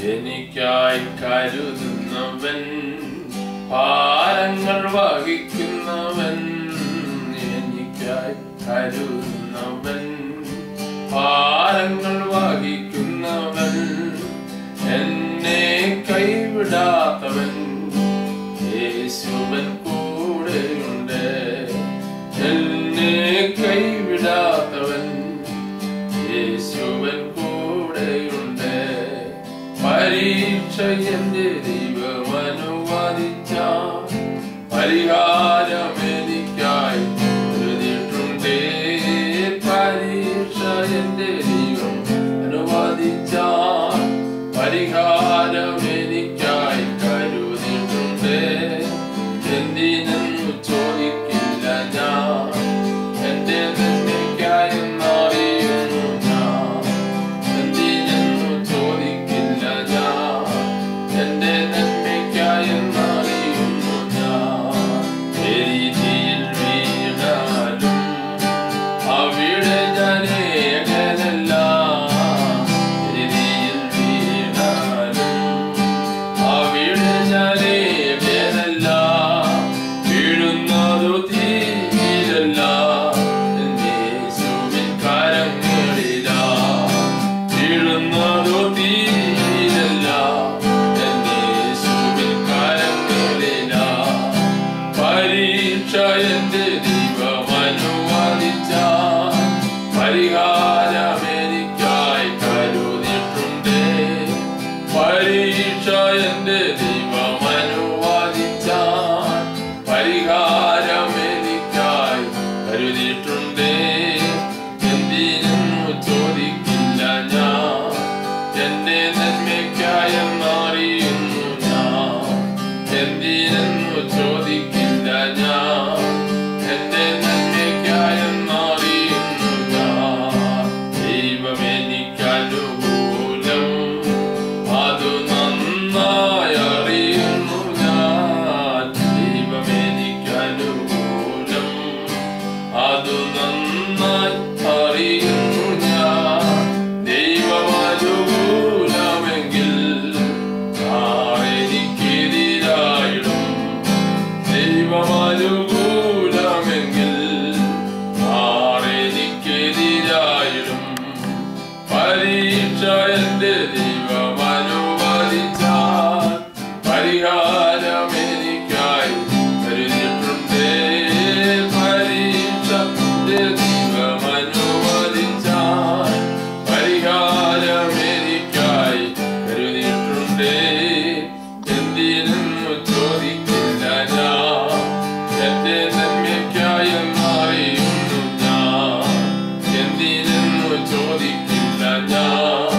എനിക്കായി കരുതുന്നവൻ, ഭാരങ്ങൾ വഹിക്കുന്നവൻ. എനിക്കായി കരുതുന്നവൻ, ഭാരങ്ങൾ വഹിക്കുന്നവൻ. എന്നെ കൈവിടാത്തവൻ, യേശുവൻ കൂടെയുണ്ട്. എന്നെ കൈവിടാത്തവൻ, യേശുവൻ കൂടെയുണ്ട്. പരീക്ഷ എന്റെ ദൈവം അനുവദിച്ചാൽ പരിഹാരം എനിക്കായി കരുതിയിട്ടുണ്ട്. പരീക്ഷ എന്റെ ദൈവം അനുവദിച്ചാൽ പരിഹാരം എനിക്കായി കരുതിയിട്ടുണ്ട്. എന്തിനെന്നു ചോദിക്കില്ല ഞാൻ, എന്റെ നന്മയ്ക്കായെന്നറിയുന്നു ഞാൻ. എന്തിനെന്നു ചോദിക്കില്ല ഞാൻ, എന്റെ നന്മയ്ക്കായെന്നറിയുന്നു ഞാൻ. എരിതിയിൽ വീണാലും അവിടെ ഞാൻ ഏകനല്ല. എരിതിയിൽ വീണാലും അവിടെ ഞാൻ ഏകനല്ല. വീഴുന്നതു തീരല്ല, യേശുവിൻ കരങ്ങളിലാ. വീഴുന്നതു തീരല്ല, യേശുവിൻ കരങ്ങളിലാ. പരീക്ഷ എന്റെ ദൈവം അനുവദിച്ചാൽ പരിഹാരം എനിക്കായി കരുതിയിട്ടുണ്ട്. പരീക്ഷ എന്റെ ദൈവം അനുവദിച്ചാൽ പരിഹാരം എനിക്കായി കരുതിയിട്ടുണ്ട്. എന്തിനെന്നു ചോദിക്കില്ല ഞാൻ, എന്റെ നന്മയ്ക്കായെന്നറിയുന്നു ഞാൻ. എന്തിനെന്നു ചോദിക്കില്ല ഞാൻ, എന്റെ നന്മയ്ക്കായെന്നറിയുന്നു ഞാൻ. ദൈവം എനിക്കനുകൂലം, അതു നന്നായി അറിയുന്നു ഞാൻ. ദൈവം എനിക്കനുകൂലം, അതു നന്നായി അറിയുന്നു ഞാൻ. ദൈവമനുകൂലമെങ്കിൽ ആരെനിക്കെതിരായിടും. ദൈവമനുകൂലമെങ്കിൽ ആരെനിക്കെതിരായിടും. പരീക്ഷ എന്റെ ദൈവം അനുവദിച്ചാൽ പരിഹാരം എനിക്കായി കരുതിയിട്ടുണ്ട്. പരീക്ഷ എന്റെ ദൈവം അനുവദിച്ചാൽ പരിഹാരം എനിക്കായി കരുതിയിട്ടുണ്ട്. എന്തിനെന്നു ചോദിക്കില്ല ഞാൻ, എന്റെ നന്മയ്ക്കായെന്നറിയുന്നു ഞാൻ. എന്തിനെന്നു ചോദിക്കില്ല ഞാൻ,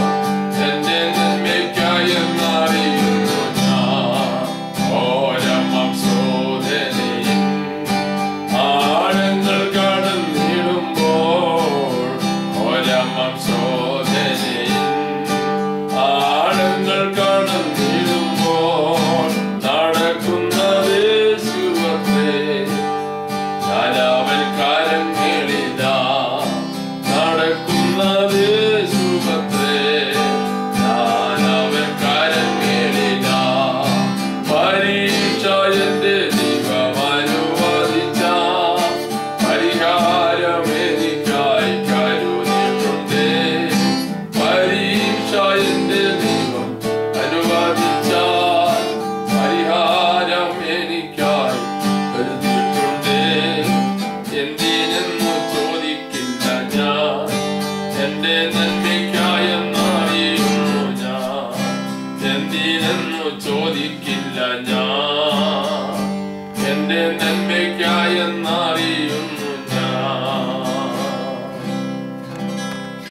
എന്റെ നന്മയ്ക്കായെന്നറിയുന്നു ഞാൻ. ഓരമം ശോധനയിൽ ആഴങ്ങൾ കടന്നിടുമ്പോൾ, ഓരമം ശോധനയിൽ ആഴങ്ങൾ കടന്നിടുമ്പോൾ നടക്കുന്നത് യേശുവത്രേ. ഞാനവൻ കരങ്ങളിലാ. നടക്കുന്നത് യേശുവത്രേ. ഞാനവൻ കരങ്ങളിലാ. പരീക്ഷ എന്റെ ദൈവം അനുവദിച്ചാൽ പരിഹാരം എനിക്കായി കരുതിയിട്ടുണ്ട്. പരീക്ഷ എന്റെ ദൈവം അനുവദിച്ചാൽ പരിഹാരം എനിക്കായി കരുതിയിട്ടുണ്ട്. എന്തിനെന്നു ചോദിക്കില്ല ഞാൻ, എന്റെ നന്മയ്ക്കായെന്നറിയുന്നു ഞാൻ. എന്തിനെന്നു ചോദിക്കില്ല ഞാൻ,